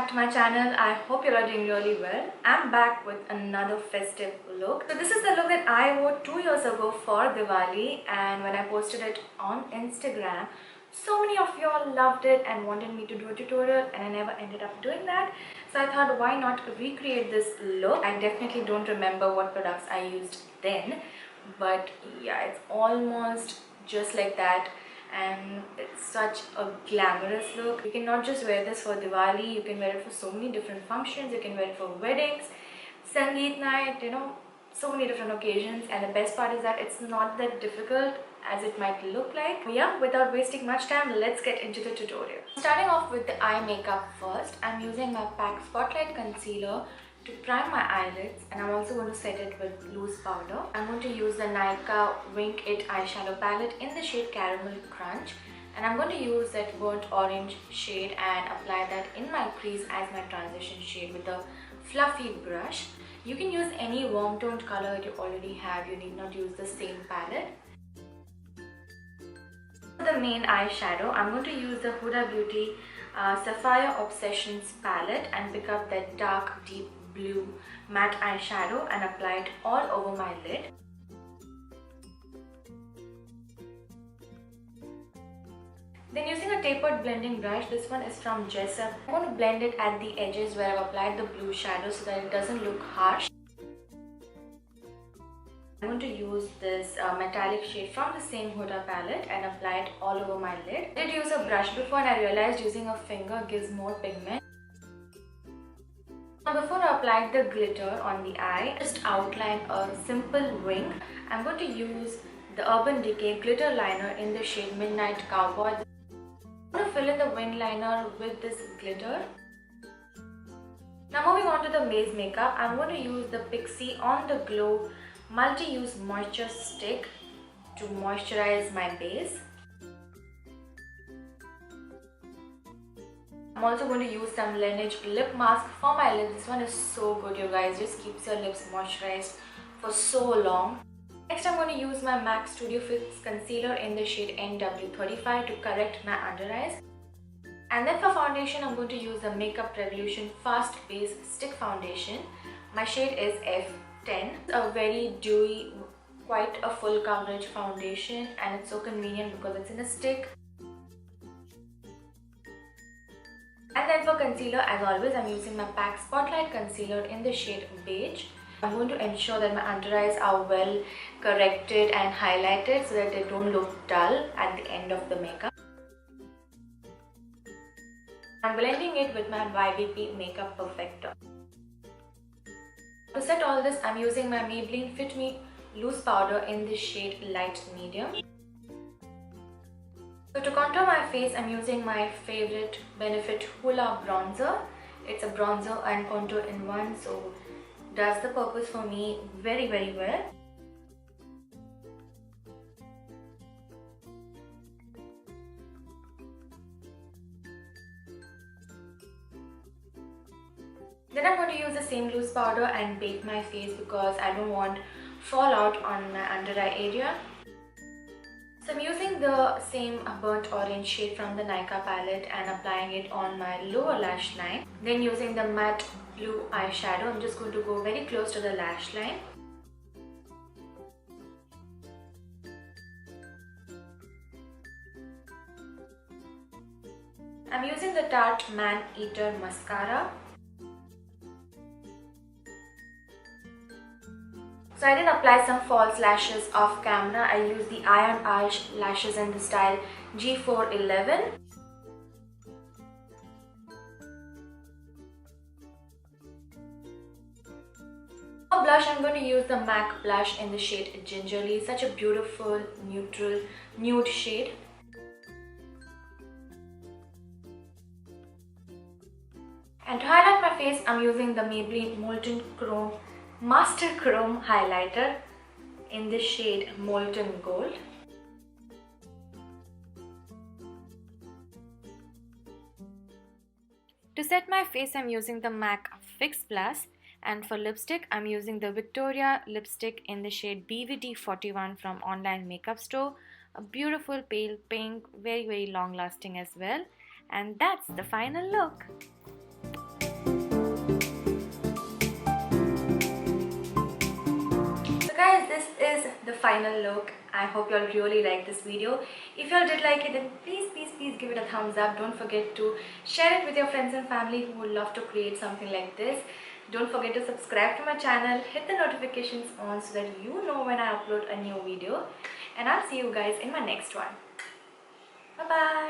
back to my channel. I hope you're all doing really well. I'm back with another festive look. So this is the look that I wore 2 years ago for Diwali, and when I posted it on Instagram, so many of y'all loved it and wanted me to do a tutorial, and I never ended up doing that. So I thought, why not recreate this look? I definitely don't remember what products I used then, but yeah, it's almost just like that. And it's such a glamorous look. You can not just wear this for Diwali, you can wear it for so many different functions. You can wear it for weddings, Sangeet night, so many different occasions. And the best part is that it's not that difficult as it might look like. Yeah, without wasting much time, let's get into the tutorial. Starting off with the eye makeup first, I'm using my PAC Spotlight Concealer to prime my eyelids, and I'm also going to set it with loose powder. I'm going to use the Nykaa Wink It eyeshadow palette in the shade Caramel Crunch, and I'm going to use that burnt orange shade and apply that in my crease as my transition shade with a fluffy brush. You can use any warm toned color that you already have. You need not use the same palette. For the main eyeshadow, I'm going to use the Huda Beauty Sapphire Obsessions palette and pick up that dark deep blue matte eyeshadow and apply it all over my lid. Then using a tapered blending brush, this one is from Jessup, I'm going to blend it at the edges where I've applied the blue shadow so that it doesn't look harsh. I'm going to use this metallic shade from the same Huda palette and apply it all over my lid. I did use a brush before and I realized using a finger gives more pigment. Now before I apply the glitter on the eye, just outline a simple wing. I'm going to use the Urban Decay glitter liner in the shade Midnight Cowboy. I'm going to fill in the wing liner with this glitter. Now moving on to the base makeup, I'm going to use the Pixi On The Glow Multi-Use Moisture Stick to moisturize my base. I'm also going to use some Laneige lip mask for my lips. This one is so good, you guys. Just keeps your lips moisturized for so long. Next, I'm going to use my MAC Studio Fix concealer in the shade NW35 to correct my under eyes. And then for foundation, I'm going to use the Makeup Revolution Fast Base Stick Foundation. My shade is F10. It's a very dewy, quite a full coverage foundation, and it's so convenient because it's in a stick. And then for concealer, as always, I'm using my PAC Spotlight Concealer in the shade Beige. I'm going to ensure that my under eyes are well corrected and highlighted so that they don't look dull at the end of the makeup. I'm blending it with my YBP Makeup Perfector. To set all this, I'm using my Maybelline Fit Me Loose Powder in the shade Light Medium. So to contour my face, I'm using my favorite Benefit Hoola bronzer. It's a bronzer and contour in one, so does the purpose for me very well. Then I'm going to use the same loose powder and bake my face because I don't want fallout on my under eye area. So I'm using the same burnt orange shade from the Nykaa palette and applying it on my lower lash line. Then using the matte blue eyeshadow, I'm just going to go very close to the lash line. I'm using the Tarte Man Eater mascara. So I did apply some false lashes off camera. I used the Iron Arch lashes in the style G411. For blush, I'm going to use the MAC blush in the shade Gingerly. Such a beautiful neutral nude shade. And to highlight my face, I'm using the Maybelline Molten Chrome Master Chrome highlighter in the shade Molten Gold. To set my face, I'm using the MAC Fix Plus, and for lipstick, I'm using the Victoria lipstick in the shade BVD41 from online makeup store. A beautiful pale pink, very long lasting as well. And that's the final look. final look. I hope you all really liked this video. If you all did like it, then please give it a thumbs up. Don't forget to share it with your friends and family who would love to create something like this. Don't forget to subscribe to my channel, hit the notifications on so that you know when I upload a new video. And I'll see you guys in my next one. Bye bye.